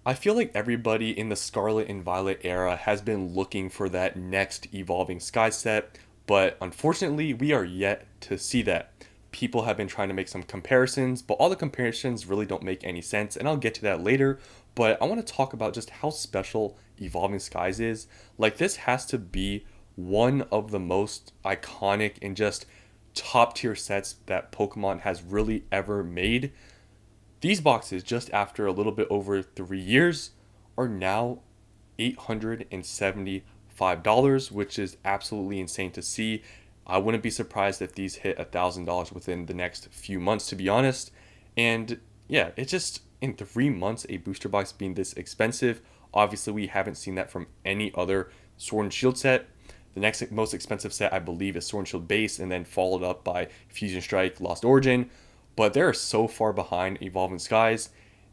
I feel like everybody in the Scarlet and Violet era has been looking for that next Evolving Sky set, but unfortunately, we are yet to see that. People have been trying to make some comparisons, but all the comparisons really don't make any sense, and I'll get to that later. But I want to talk about just how special Evolving Skies is. Like, this has to be one of the most iconic and just top tier sets that Pokemon has really ever made. These boxes, just after a little bit over 3 years, are now $875, which is absolutely insane to see. I wouldn't be surprised if these hit $1,000 within the next few months, to be honest. And yeah, it's just in 3 months, a booster box being this expensive. Obviously, we haven't seen that from any other Sword and Shield set. The next most expensive set, I believe, is Sword and Shield Base, and then followed up by Fusion Strike Lost Origin. But they're so far behind Evolving Skies.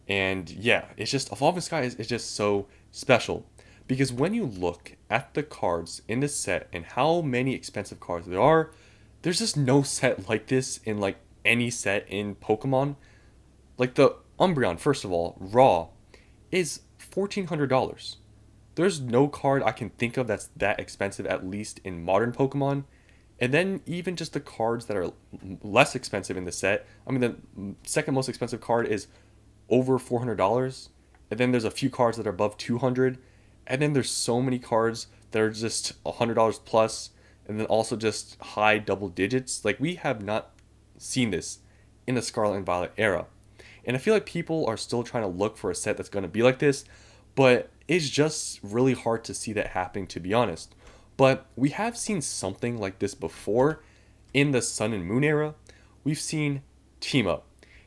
And yeah, it's just Evolving Skies is just so special. Because when you look at the cards in this set and how many expensive cards there are, there's just no set like this in like any set in Pokemon. Like the Umbreon, first of all, raw, is $1,400. There's no card I can think of that's that expensive, at least in modern Pokemon. And then even just the cards that are less expensive in the set. I mean, the second most expensive card is over $400, and then there's a few cards that are above 200, and then there's so many cards that are just $100 plus, and then also just high double digits. Like, we have not seen this in the Scarlet and Violet era, and I feel like people are still trying to look for a set that's going to be like this, but it's just really hard to see that happening, to be honest. But we have seen something like this before in the Sun and Moon era. We've seen Team Up.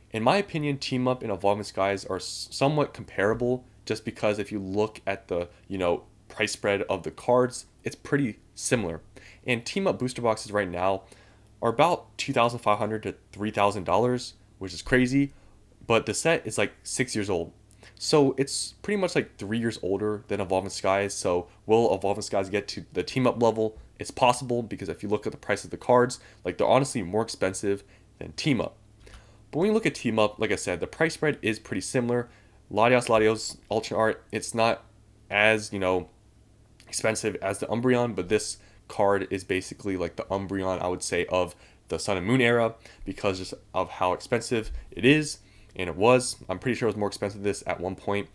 In my opinion, Team Up and Evolving Skies are somewhat comparable, just because if you look at the, price spread of the cards, it's pretty similar. And Team Up booster boxes right now are about $2,500 to $3,000, which is crazy, but the set is like 6 years old. So it's pretty much like 3 years older than Evolving Skies. So will Evolving Skies get to the team up level? It's possible, because if you look at the price of the cards, like, they're honestly more expensive than team up. But when you look at team up, like I said, the price spread is pretty similar. Latios alternate art, it's not as, expensive as the Umbreon, but this card is basically like the Umbreon, I would say, of the Sun and Moon era, because just of how expensive it is. And it was. I'm pretty sure it was more expensive than this at one point.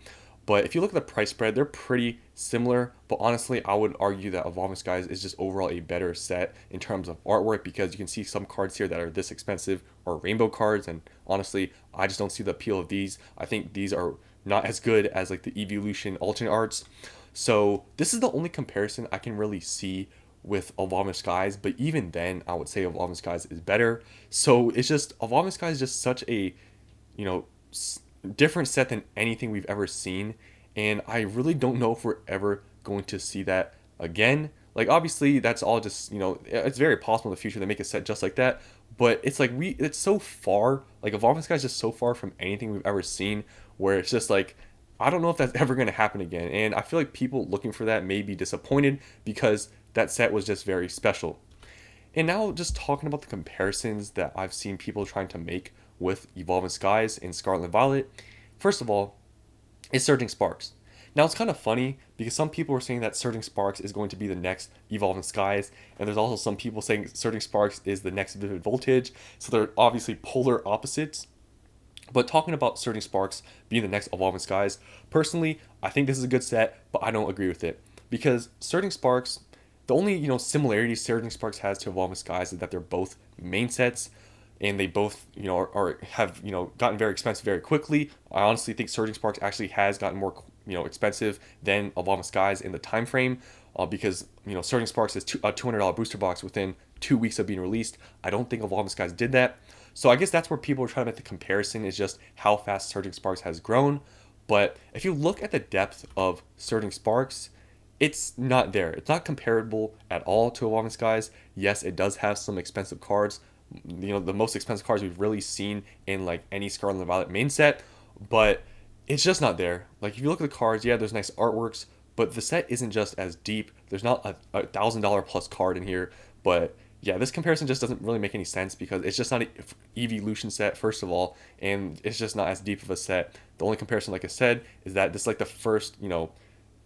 But if you look at the price spread, they're pretty similar. But honestly, I would argue that Evolving Skies is just overall a better set in terms of artwork, because you can see some cards here that are this expensive are rainbow cards. And honestly, I just don't see the appeal of these. I think these are not as good as like the Evolution alternate arts. So this is the only comparison I can really see with Evolving Skies. But even then, I would say Evolving Skies is better. So it's just, Evolving Skies is just such a you know, different set than anything we've ever seen. And I really don't know if we're ever going to see that again. Like, obviously, that's all just, it's very possible in the future they make a set just like that. But it's like, it's so far, like, Evolving Sky is just so far from anything we've ever seen, where it's just like, I don't know if that's ever going to happen again. And I feel like people looking for that may be disappointed, because that set was just very special. And now, just talking about the comparisons that I've seen people trying to make with Evolving Skies and Scarlet and Violet. First of all, is Surging Sparks. Now, it's kind of funny, because some people are saying that Surging Sparks is going to be the next Evolving Skies, and there's also some people saying Surging Sparks is the next Vivid Voltage. So they're obviously polar opposites. But talking about Surging Sparks being the next Evolving Skies, personally, I think this is a good set, but I don't agree with it. Because Surging Sparks, the only similarity Surging Sparks has to Evolving Skies is that they're both main sets, and they both have gotten very expensive very quickly. I honestly think Surging Sparks actually has gotten more expensive than Evolving Skies in the time frame, because Surging Sparks is a $200 booster box within 2 weeks of being released. I don't think Evolving Skies did that. So I guess that's where people are trying to make the comparison, is just how fast Surging Sparks has grown. But if you look at the depth of Surging Sparks, it's not there. It's not comparable at all to Evolving Skies. Yes, it does have some expensive cards, the most expensive cards we've really seen in like any Scarlet and Violet main set, but it's just not there. Like, if you look at the cards, yeah, there's nice artworks, but the set isn't just as deep. There's not a $1,000 plus card in here, but yeah, this comparison just doesn't really make any sense because it's just not an evolution set, first of all, and it's just not as deep of a set. The only comparison, like I said, is that this is like the first,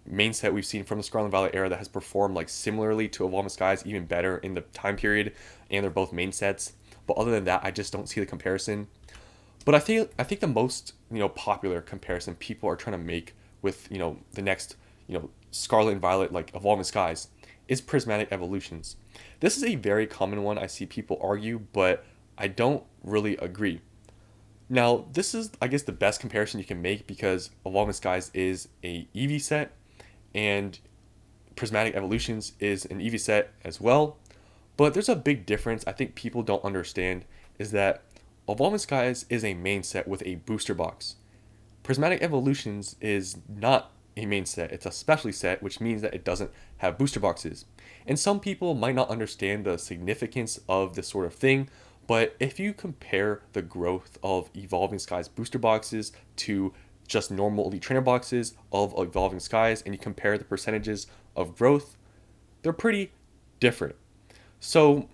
main set we've seen from the Scarlet Violet era that has performed like similarly to Evolving Skies, even better in the time period, and they're both main sets. But other than that, I just don't see the comparison. But I think the most popular comparison people are trying to make with the next Scarlet and Violet like Evolving Skies is Prismatic Evolutions. This is a very common one I see people argue, but I don't really agree. Now, this is, I guess, the best comparison you can make because Evolving Skies is a EV set, and Prismatic Evolutions is an EV set as well. But there's a big difference I think people don't understand is that Evolving Skies is a main set with a booster box. Prismatic Evolutions is not a main set, it's a specialty set, which means that it doesn't have booster boxes. And some people might not understand the significance of this sort of thing, but if you compare the growth of Evolving Skies booster boxes to just normal Elite Trainer boxes of Evolving Skies and you compare the percentages of growth, they're pretty different. So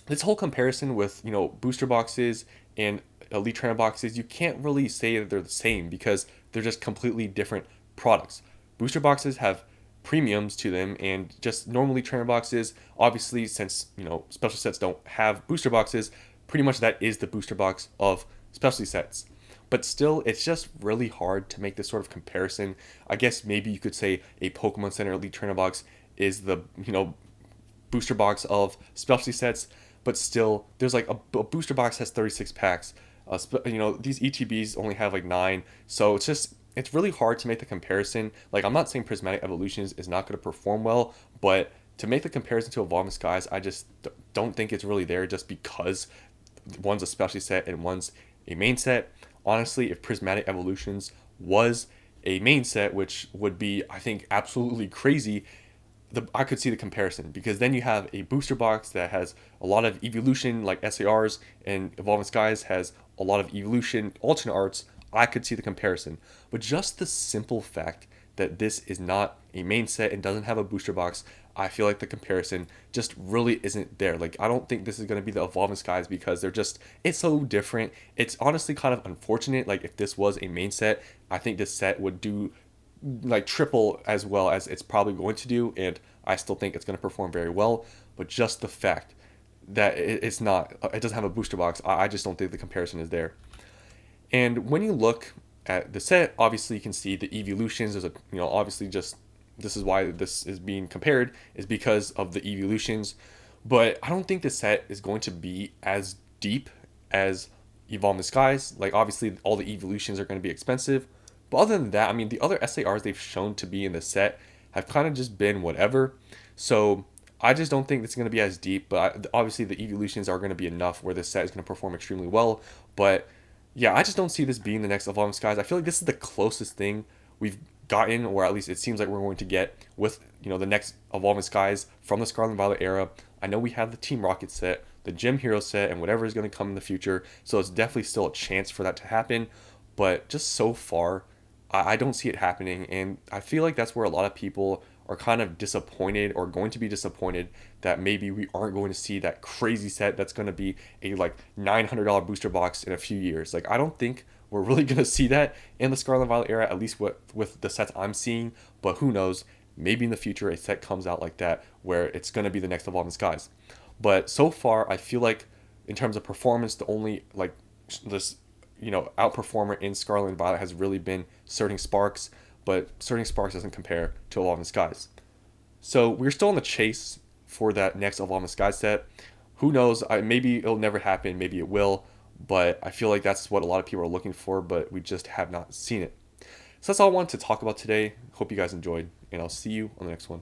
this whole comparison with booster boxes and Elite Trainer boxes, you can't really say that they're the same because they're just completely different products. Booster boxes have premiums to them, and just normally trainer boxes, obviously, since special sets don't have booster boxes, pretty much that is the booster box of specialty sets. But still, it's just really hard to make this sort of comparison. I guess maybe you could say a Pokemon Center Elite Trainer box is the booster box of specialty sets, but still, there's like a booster box has 36 packs. These ETBs only have like 9, so it's really hard to make the comparison. Like, I'm not saying Prismatic Evolutions is not going to perform well, but to make the comparison to Evolving Skies, I just don't think it's really there just because one's a specialty set and one's a main set. Honestly, if Prismatic Evolutions was a main set, which would be, I think, absolutely crazy, I could see the comparison because then you have a booster box that has a lot of evolution like SARs, and Evolving Skies has a lot of evolution alternate arts. I could see the comparison. But just the simple fact that this is not a main set and doesn't have a booster box, I feel like the comparison just really isn't there. Like, I don't think this is going to be the Evolving Skies because it's so different. It's honestly kind of unfortunate. Like, if this was a main set, I think this set would do like triple as well as it's probably going to do, and I still think it's going to perform very well. But just the fact that it doesn't have a booster box, I just don't think the comparison is there. And when you look at the set, obviously you can see the evolutions. There's obviously just this is why this is being compared is because of the evolutions. But I don't think the set is going to be as deep as Evolving Skies. Like, obviously all the evolutions are going to be expensive. But other than that, I mean, the other SARs they've shown to be in the set have kind of just been whatever. So I just don't think it's going to be as deep. But obviously the evolutions are going to be enough where the set is going to perform extremely well. But yeah, I just don't see this being the next Evolving Skies. I feel like this is the closest thing we've gotten, or at least it seems like we're going to get with the next Evolving Skies from the Scarlet and Violet era. I know we have the Team Rocket set, the Gem Hero set, and whatever is going to come in the future. So it's definitely still a chance for that to happen. But just so far, I don't see it happening, and I feel like that's where a lot of people are kind of disappointed or going to be disappointed that maybe we aren't going to see that crazy set that's going to be a like $900 booster box in a few years. Like, I don't think we're really going to see that in the Scarlet and Violet era, at least with the sets I'm seeing, but who knows, maybe in the future a set comes out like that where it's going to be the next Evolving Skies. But so far, I feel like in terms of performance, the only like this outperformer in Scarlet and Violet has really been Surging Sparks, but Surging Sparks doesn't compare to Evolving Skies. So we're still in the chase for that next Evolving Skies set. Who knows? Maybe it'll never happen, maybe it will, but I feel like that's what a lot of people are looking for, but we just have not seen it. So that's all I wanted to talk about today. Hope you guys enjoyed, and I'll see you on the next one.